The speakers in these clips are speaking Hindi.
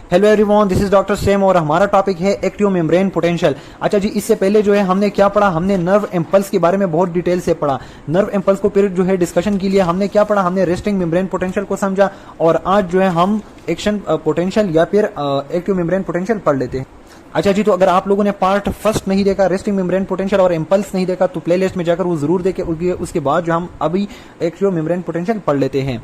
Hello everyone, this is doctor same और हमारा टॉपिक है एक्टिव मेम्ब्रेन पोटेंशियल। अच्छा जी, इससे पहले जो है हमने क्या पढ़ा, हमने नर्व इम्पल्स के बारे में बहुत डिटेल से पढ़ा। नर्व इम्पल्स को फिर जो है डिस्कशन के लिए हमने क्या पढ़ा, हमने रेस्टिंग मेम्ब्रेन पोटेंशियल को समझा और आज जो है हम एक्शन पोटेंशियल या फिर एक्टिव मेम्ब्रेन पोटेंशियल पढ़ लेते हैं। अच्छा जी, तो अगर आप लोगों ने पार्ट फर्स्ट नहीं देखा, रेस्टिंग मेम्ब्रेन पोटेंशियल और इम्पल्स नहीं देखा, तो प्लेलिस्ट में जाकर वो जरूर देखें। उसके बाद जो हम अभी एक्टिव मेम्ब्रेन पोटेंशियल पढ़ लेते हैं।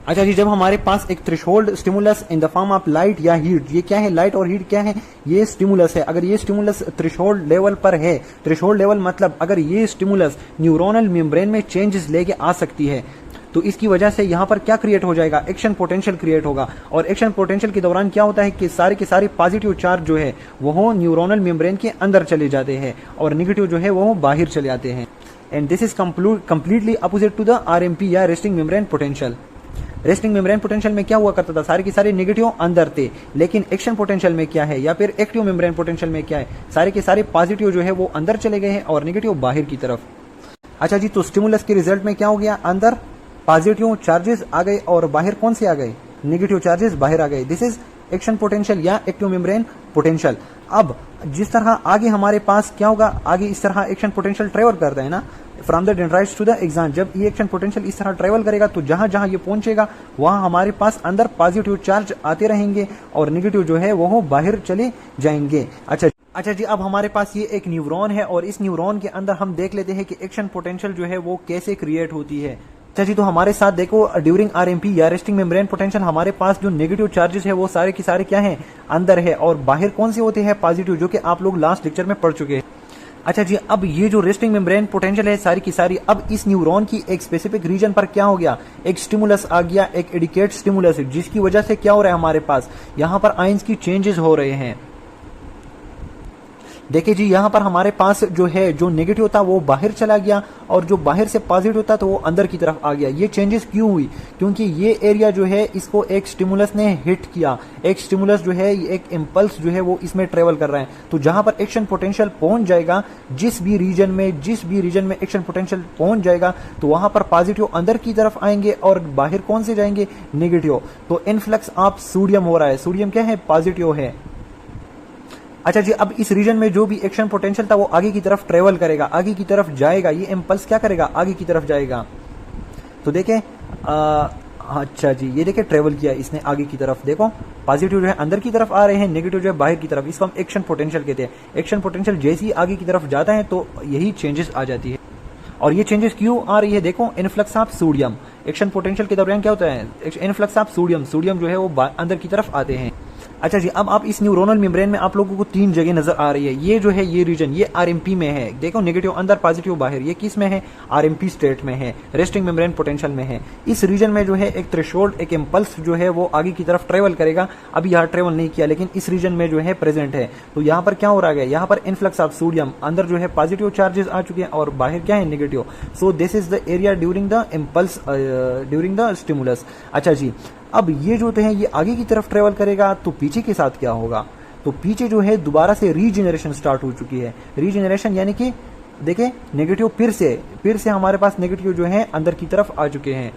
अच्छा जी, जब हमारे पास एक threshold stimulus in the form of light या हीट, ये क्या है, लाइट और हीट क्या है, ये स्टिमुलस है। अगर ये स्टिमुलस थ्रेशोल्ड लेवल पर है, थ्रेशोल्ड लेवल मतलब अगर ये स्टिमुलस न्यूरोनल मेम्ब्रेन में चेंजेस लेके आ सकती है, तो इसकी वजह से यहाँ पर क्या क्रिएट हो जाएगा, एक्शन पोटेंशियल क्रिएट होगा। और एक्शन पोटेंशियल के दौरान क्या होता है कि सारे के सारे पॉजिटिव चार्ज जो है वो न्यूरोनल मेम्ब्रेन के अंदर चले जाते हैं और निगेटिव जो है वो बाहर चले आते हैं। And this is completely opposite to the RMP या resting membrane potential. Resting membrane potential में क्या हुआ करता था, सारे के सारे नेगेटिव अंदर थे, लेकिन एक्शन पोटेंशियल में क्या है या फिर एक्टिव मेम्ब्रेन पोटेंशियल में क्या है, सारे के सारे पॉजिटिव जो है वो अंदर चले गए हैं और नेगेटिव बाहर की तरफ। अच्छा जी, तो स्टिमुलस के रिजल्ट में क्या हो गया, अंदर पॉजिटिव चार्जेस आ गए और बाहर कौन से आ गए, नेगेटिव चार्जेस बाहर आ गए। दिस इज एक्शन पोटेंशियल या एक्टिव मेम्ब्रेन पोटेंशियल। अब जिस तरह आगे हमारे पास क्या होगा, आगे इस तरह एक्शन पोटेंशियल ट्रेवल करता है ना, from the dendrites to the axon. जब ये एक्शन पोटेंशियल इस तरह ट्रेवल करेगा तो जहां जहां ये पहुंचेगा वहां हमारे पास अंदर पॉजिटिव चार्ज आते रहेंगे और नेगेटिव जो है वो बाहर चले जाएंगे। अच्छा जी, अब हमारे पास ये एक न्यूरॉन है और इस न्यूरॉन के अंदर हम देख लेते हैं कि एक्शन पोटेंशियल जो है वो कैसे क्रिएट होती है। अच्छा जी, तो हमारे साथ देखो, ड्यूरिंग आरएमपी या रेस्टिंग मेम्ब्रेन पोटेंशियल हमारे पास जो नेगेटिव चार्जेस है वो सारे के सारे क्या है, अंदर है और बाहर कौन से होते हैं, पॉजिटिव, जो कि आप लोग लास्ट लेक्चर में पढ़ चुके हैं। अच्छा जी, अब ये जो रेस्टिंग मेम्ब्रेन पोटेंशियल है सारी की सारी, अब इस न्यूरॉन की एक स्पेसिफिक रीजन पर क्या हो गया, एक स्टिमुलस आ गया, एक एडिकेट स्टिमुलस, जिसकी वजह से क्या हो रहा है, हमारे पास यहाँ पर आयंस की चेंजेस हो रहे हैं। देखिए जी, यहाँ पर हमारे पास जो है, जो नेगेटिव था वो बाहर चला गया और जो बाहर से पॉजिटिव था तो वो अंदर की तरफ आ गया। ये चेंजेस क्यों हुई, क्योंकि ये एरिया जो है इसको एक स्टिमुलस ने हिट किया, एक स्टिमुलस जो है, एक इम्पल्स जो है वो इसमें ट्रेवल कर रहा है। तो जहां पर एक्शन पोटेंशियल पहुंच जाएगा, जिस भी रीजन में एक्शन पोटेंशियल पहुंच जाएगा, तो वहां पर पॉजिटिव अंदर की तरफ आएंगे और बाहर कौन से जाएंगे, नेगेटिव। तो इनफ्लक्स ऑफ सोडियम हो रहा है, सोडियम क्या है, पॉजिटिव है। अच्छा जी, अब इस रीजन में जो भी एक्शन पोटेंशियल था वो आगे की तरफ ट्रेवल करेगा, आगे की तरफ जाएगा, ये इम्पल्स क्या करेगा, आगे की तरफ जाएगा। तो देखें, अच्छा जी, ये देखें ट्रेवल किया इसने आगे की तरफ, देखो पॉजिटिव जो है अंदर की तरफ आ रहे हैं, नेगेटिव जो है बाहर की तरफ, इसको हम एक्शन पोटेंशियल कहते हैं। एक्शन पोटेंशियल जैसे ही आगे की तरफ जाता है तो यही चेंजेस आ जाती है। और ये चेंजेस क्यों आ रही है, देखो influx of sodium, action potential के दौरान क्या होता है, इनफ्लक्स ऑफ सोडियम, सोडियम जो है वो अंदर की तरफ आते हैं। अच्छा जी, अब आप इस न्यूरोनल मेम्ब्रेन में आप लोगों को तीन जगह नजर आ रही है। ये जो है, ये रीजन, ये आरएमपी में है, देखो नेगेटिव अंदर पॉजिटिव बाहर, ये किस में है, आरएमपी स्टेट में है, रेस्टिंग मेम्ब्रेन पोटेंशियल में है। इस रीजन में जो है एक थ्रेशोल्ड, एक इम्पल्स जो है वो आगे की तरफ ट्रेवल करेगा, अभी यहाँ ट्रेवल नहीं किया लेकिन इस रीजन में जो है प्रेजेंट है। तो यहाँ पर क्या हो रहा है, यहाँ पर इनफ्लक्स ऑफ सोडियम, अंदर जो है पॉजिटिव चार्जेस आ चुके हैं और बाहर क्या है, negative. So this is the area during the impulse, during the stimulus. अच्छा जी, अब ये जो है ये आगे की तरफ ट्रेवल करेगा तो पीछे के साथ क्या होगा, तो पीछे जो है दोबारा से रीजनरेशन स्टार्ट हो चुकी है। रीजनरेशन यानी कि देखें, नेगेटिव फिर से हमारे पास नेगेटिव जो है अंदर की तरफ आ चुके हैं।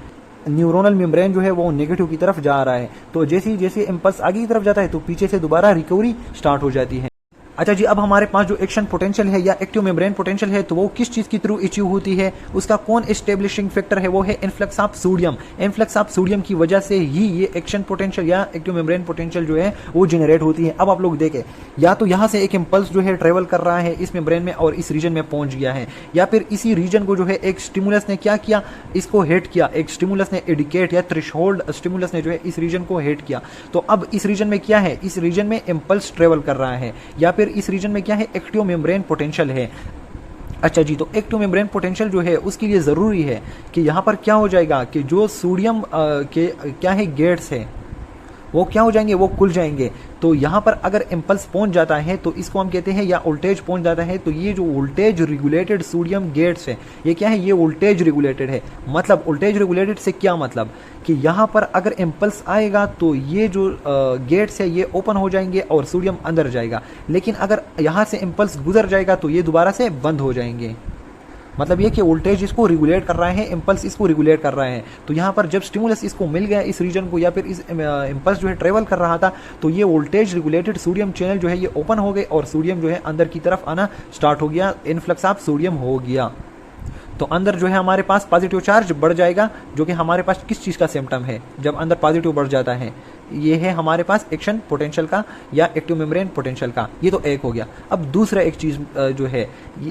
न्यूरोनल मेम्ब्रेन जो है वो नेगेटिव की तरफ जा रहा है, तो जैसे जैसे इम्पल्स आगे की तरफ जाता है तो पीछे से दोबारा रिकवरी स्टार्ट हो जाती है। अच्छा जी, अब हमारे पास जो एक्शन पोटेंशियल है या एक्टिव मेम्ब्रेन पोटेंशियल है, तो वो किस चीज के थ्रू अचीव होती है, उसका कौन एस्टेब्लिशिंग फैक्टर है, वो है influx of sodium. Influx of sodium की वजह से ही ये एक्शन पोटेंशियल या एक्टिव मेम्ब्रेन पोटेंशियल जो है वो जनरेट होती है। अब आप लोग देखें, या तो यहाँ से एक इम्पल्स जो है ट्रेवल कर रहा है इस मेम्ब्रेन में और इस रीजन में पहुंच गया है, या फिर इसी रीजन को जो है एक स्टिमुलस ने क्या किया, इसको हिट किया, एक स्टिमुलस ने एडिकेट या थ्रेशोल्ड स्टिमुलस ने जो है इस रीजन को हिट किया। तो अब इस रीजन में क्या है, इस रीजन में इम्पल्स ट्रेवल कर रहा है, या फिर इस रीजन में क्या है, एक्टिव मेम्ब्रेन पोटेंशियल है। अच्छा जी, तो एक्टिव मेम्ब्रेन पोटेंशियल जो है उसके लिए जरूरी है कि यहाँ पर क्या हो जाएगा कि जो सोडियम के क्या है गेट्स है वो क्या हो जाएंगे, वो खुल जाएंगे। तो यहाँ पर अगर इम्पल्स पहुंच जाता है तो इसको हम कहते हैं, या वोल्टेज पहुंच जाता है, तो ये जो वोल्टेज रेगुलेटेड सोडियम गेट्स है, ये क्या है, ये वोल्टेज रेगुलेटेड है। मतलब वोल्टेज रेगुलेटेड से क्या मतलब कि यहाँ पर अगर इम्पल्स आएगा तो ये जो गेट्स है ये ओपन हो जाएंगे और सोडियम अंदर जाएगा, लेकिन अगर यहाँ से इम्पल्स गुजर जाएगा तो ये दोबारा से बंद हो जाएंगे। मतलब ये कि वोल्टेज इसको रेगुलेट कर रहा है, इम्पल्स इसको रेगुलेट कर रहा है। तो यहाँ पर जब स्टिमुलस इसको मिल गया इस रीजन को, या फिर इस इम्पल्स जो है ट्रेवल कर रहा था, तो ये वोल्टेज रेगुलेटेड सोडियम चैनल जो है ये ओपन हो गए और सोडियम जो है अंदर की तरफ आना स्टार्ट हो गया, इनफ्लक्स ऑफ सोडियम हो गया। तो अंदर जो है हमारे पास पॉजिटिव चार्ज बढ़ जाएगा, जो कि हमारे पास किस चीज़ का सिम्टम है जब अंदर पॉजिटिव बढ़ जाता है, ये है हमारे पास एक्शन पोटेंशियल का या एक्टिव मेम्ब्रेन पोटेंशियल का। ये तो एक हो गया। अब दूसरा एक चीज़ जो है,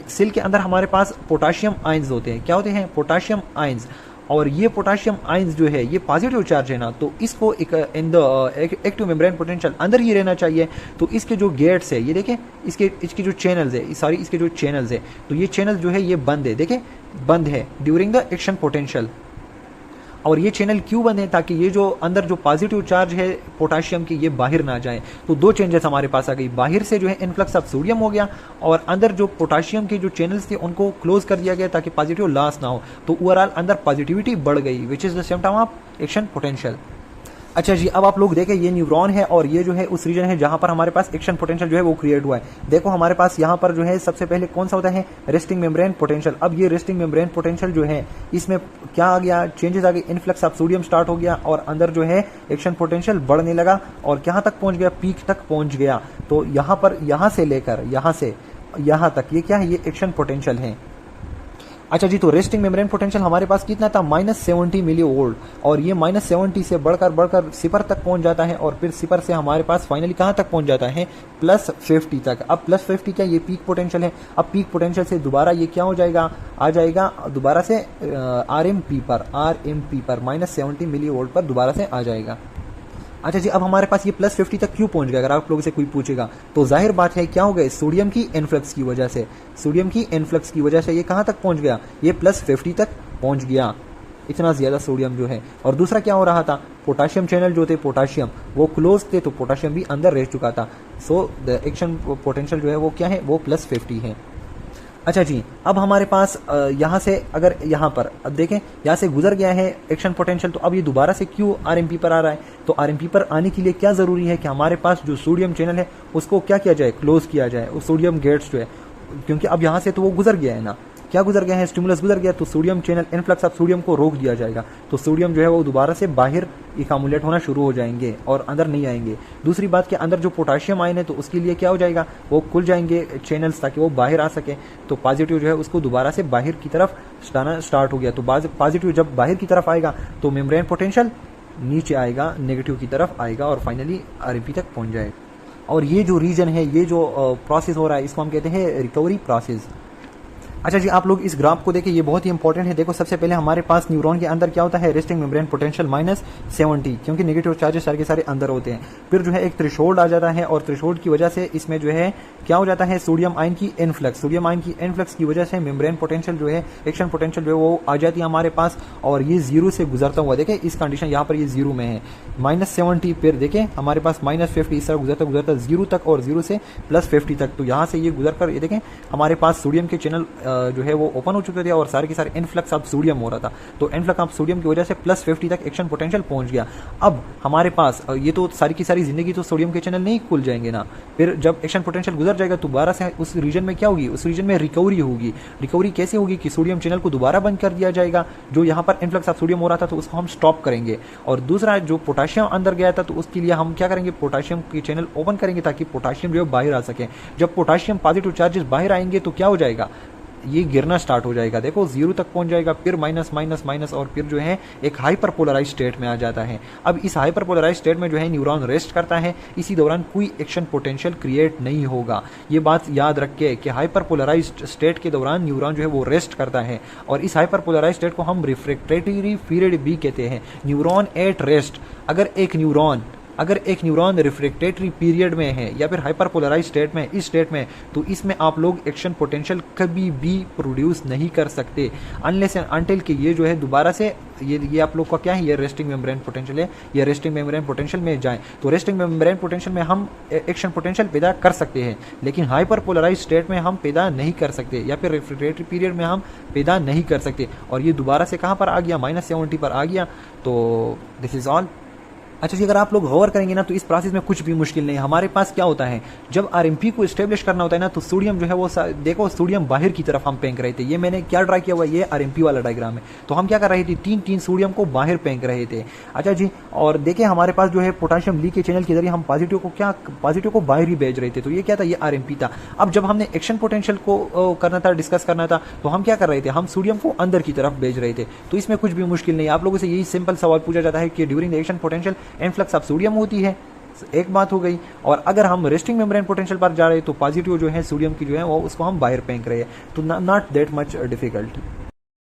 सेल के अंदर हमारे पास पोटाशियम आयंस होते हैं। क्या होते हैं? Potassium ions. और ये पोटाशियम आयंस जो है ये पॉजिटिव चार्ज है ना, तो इसको एक in the active membrane potential अंदर ही रहना चाहिए। तो इसके जो गेट्स है, ये देखें, इसके जो चैनल्स है, सॉरी इसके जो चैनल्स है, तो ये चैनल जो है ये बंद है, देखें बंद है ड्यूरिंग द एक्शन पोटेंशियल। और ये चैनल क्यों बंद है? ताकि ये जो अंदर जो पॉजिटिव चार्ज है पोटाशियम की ये बाहर ना जाए। तो दो चेंजेस हमारे पास आ गई, बाहर से जो है इनफ्लक्स ऑफ सोडियम हो गया और अंदर जो पोटाशियम के जो चैनल्स थे उनको क्लोज कर दिया गया ताकि पॉजिटिव लॉस ना हो। तो ओवरऑल अंदर पॉजिटिविटी बढ़ गई, which is the symptom of action potential. अच्छा जी, अब आप लोग देखें ये न्यूरॉन है और ये जो है उस रीजन है जहां पर हमारे पास एक्शन पोटेंशियल जो है वो क्रिएट हुआ है। देखो हमारे पास यहाँ पर जो है सबसे पहले कौन सा होता है? Resting membrane potential. अब ये रेस्टिंग मेम्ब्रेन पोटेंशियल जो है इसमें क्या आ गया? चेंजेस आ गए, इनफ्लक्स ऑफ सोडियम स्टार्ट हो गया और अंदर जो है एक्शन पोटेंशियल बढ़ने लगा और कहाँ तक पहुंच गया? पीक तक पहुंच गया। तो यहाँ पर यहाँ से लेकर यहाँ से यहाँ तक ये क्या है? ये एक्शन पोटेंशियल है। अच्छा जी, तो रेस्टिंग मेम्ब्रेन पोटेंशियल हमारे पास कितना था? -70 मिली वोल्ट। और ये -70 से बढ़कर सिपर तक पहुंच जाता है और फिर सिपर से हमारे पास फाइनली कहाँ तक पहुंच जाता है? +50 तक। अब +50 क्या? ये पीक पोटेंशियल है। अब पीक पोटेंशियल से दोबारा ये क्या हो जाएगा? आ जाएगा दोबारा से RMP पर -70 मिली वोल्ट पर दोबारा से आ जाएगा। अच्छा जी, अब हमारे पास ये +50 तक क्यों पहुंच गया? अगर आप लोगों से कोई पूछेगा तो जाहिर बात है क्या हो गए? सोडियम की इनफ्लक्स की वजह से, सोडियम की इनफ्लक्स की वजह से ये कहाँ तक पहुंच गया? ये +50 तक पहुंच गया, इतना ज्यादा सोडियम जो है। और दूसरा क्या हो रहा था? पोटाशियम चैनल जो थे पोटाशियम वो क्लोज थे, तो पोटाशियम भी अंदर रह चुका था। सो द एक्शन पोटेंशियल जो है वो क्या है? वो +50 है। अच्छा जी, अब हमारे पास यहाँ से अगर यहाँ पर अब देखें यहाँ से गुजर गया है एक्शन पोटेंशियल, तो अब ये दोबारा से क्यों RMP पर आ रहा है? तो RMP पर आने के लिए क्या ज़रूरी है कि हमारे पास जो सोडियम चैनल है उसको क्या किया जाए? क्लोज किया जाए, वो सोडियम गेट्स जो है, क्योंकि अब यहाँ से तो वो गुजर गया है ना, क्या गुजर गया है? स्टिमुलस गुजर गया, तो sodium channel influx of sodium को रोक दिया जाएगा। तो सोडियम जो है वो दोबारा से बाहर इकामुलेट होना शुरू हो जाएंगे और अंदर नहीं आएंगे। दूसरी बात के अंदर जो पोटाशियम आयन है तो उसके लिए क्या हो जाएगा? वो खुल जाएंगे चैनल्स ताकि वो बाहर आ सके। तो पॉजिटिव जो है उसको दोबारा से बाहर की तरफ आना स्टार्ट हो गया। तो पॉजिटिव जब बाहर की तरफ आएगा तो मेम्ब्रेन पोटेंशियल नीचे आएगा, नेगेटिव की तरफ आएगा और फाइनली RMP तक पहुंच जाएगा। और ये जो रीजन है, ये जो प्रोसेस हो रहा है, इसको हम कहते हैं रिकवरी प्रोसेस। अच्छा जी, आप लोग इस ग्राफ को देखें, ये बहुत ही इंपॉर्टेंट है। देखो सबसे पहले हमारे पास न्यूरॉन के अंदर क्या होता है? रेस्टिंग मेम्ब्रेन पोटेंशियल -70, क्योंकि नेगेटिव चार्जेस सारे के सारे अंदर होते हैं। फिर जो है एक थ्रेशोल्ड आ जाता है और थ्रेशोल्ड की वजह से इसमें जो है क्या हो जाता है? सोडियम आयन की इनफ्लक्स, सोडियम आयन की इनफ्लक्स की वजह से मेम्ब्रेन पोटेंशियल जो है, एक्शन पोटेंशियल जो है वो आ जाती है हमारे पास और ये 0 से गुजरता हुआ, देखें इस कंडीशन यहाँ पर ये 0 में है, -70, फिर देखें हमारे पास -50, इस तरह गुजरता गुजरता 0 तक और 0 से +50 तक। तो यहाँ से ये गुजर कर ये देखें हमारे पास सोडियम के चैनल जो है वो ओपन हो चुके थे और सारे के सारे इनफ्लक्स ऑफ सोडियम हो रहा था। तो इनफ्लक्स ऑफ सोडियम की वजह से +50 तक एक्शन पोटेंशियल पहुंच गया। अब हमारे पास ये तो सारी की सारी जिंदगी तो सोडियम के चैनल नहीं खुल जाएंगे ना, फिर जब एक्शन पोटेंशियल गुजर जाएगा तो दोबारा से उस रीजन में क्या होगी? उस रीजन में रिकवरी होगी। रिकवरी कैसे होगी? कि सोडियम चैनल को दोबारा बंद कर दिया जाएगा, जो यहाँ पर इनफ्लक्स ऑफ सोडियम हो रहा था तो उसको हम स्टॉप करेंगे। और दूसरा जो पोटाशियम अंदर गया था तो उसके लिए हम क्या करेंगे? पोटाशियम के चैनल ओपन करेंगे ताकि पोटाशियम जो है बाहर आ सके। जब पोटाशियम पॉजिटिव चार्जेस बाहर आएंगे तो क्या हो जाएगा? ये गिरना स्टार्ट हो जाएगा, देखो 0 तक पहुंच जाएगा, फिर माइनस माइनस माइनस और फिर जो है एक हाइपर पोलराइज स्टेट में आ जाता है। अब इस हाइपर पोलराइज स्टेट में जो है न्यूरॉन रेस्ट करता है, इसी दौरान कोई एक्शन पोटेंशियल क्रिएट नहीं होगा। ये बात याद रखिए कि हाइपर पोलराइज स्टेट के दौरान न्यूरॉन जो है वो रेस्ट करता है और इस हाइपर पोलराइज स्टेट को हम रिफ्रैक्टरी पीरियड भी कहते हैं। न्यूरॉन एट रेस्ट, अगर एक न्यूरॉन रिफ्रैक्टरी पीरियड में है या फिर हाइपरपोलराइज स्टेट में, इस स्टेट में, तो इसमें आप लोग एक्शन पोटेंशियल कभी भी प्रोड्यूस नहीं कर सकते अनलेस एंड अनटिल कि ये जो है दोबारा से ये आप लोग का क्या है, ये रेस्टिंग मेम्ब्रेन पोटेंशियल है, ये रेस्टिंग मेम्ब्रेन पोटेंशियल में जाए तो रेस्टिंग मेम्ब्रेन पोटेंशियल में हम एक्शन पोटेंशियल पैदा कर सकते हैं, लेकिन हाइपरपोलराइज स्टेट में हम पैदा नहीं कर सकते या फिर रिफ्रैक्टरी पीरियड में हम पैदा नहीं कर सकते। और ये दोबारा से कहाँ पर आ गया? -70 पर आ गया। तो दिस इज ऑल। अच्छा जी, अगर आप लोग गौर करेंगे ना तो इस प्रोसेस में कुछ भी मुश्किल नहीं है। हमारे पास क्या होता है, जब आरएमपी को स्टेब्लिश करना होता है ना, तो सोडियम जो है वो देखो सोडियम बाहर की तरफ हम फेंक रहे थे। ये मैंने क्या ड्रा किया हुआ है, ये आरएमपी वाला डायग्राम है। तो हम क्या कर रहे थे, तीन तीन सोडियम को बाहर फेंक रहे थे। अच्छा जी, और देखिए हमारे पास जो है पोटेशियम लीक के चैनल के जरिए हम पॉजिटिव को बाहर ही भेज रहे थे। तो ये क्या था, ये आरएमपी था। अब जब हमने एक्शन पोटेंशियल को करना था, डिस्कस करना था, तो हम क्या कर रहे थे, हम सोडियम को अंदर की तरफ भेज रहे थे। तो इसमें कुछ भी मुश्किल नहीं। आप लोगों से यही सिंपल सवाल पूछा जाता है कि during the action potential influx of sodium होती है, एक बात हो गई। और अगर हम रेस्टिंग मेम्ब्रेन पोटेंशियल पर जा रहे हैं तो पॉजिटिव जो है सोडियम की जो है वो उसको हम बाहर फेंक रहे हैं। तो नॉट दैट मच डिफिकल्ट।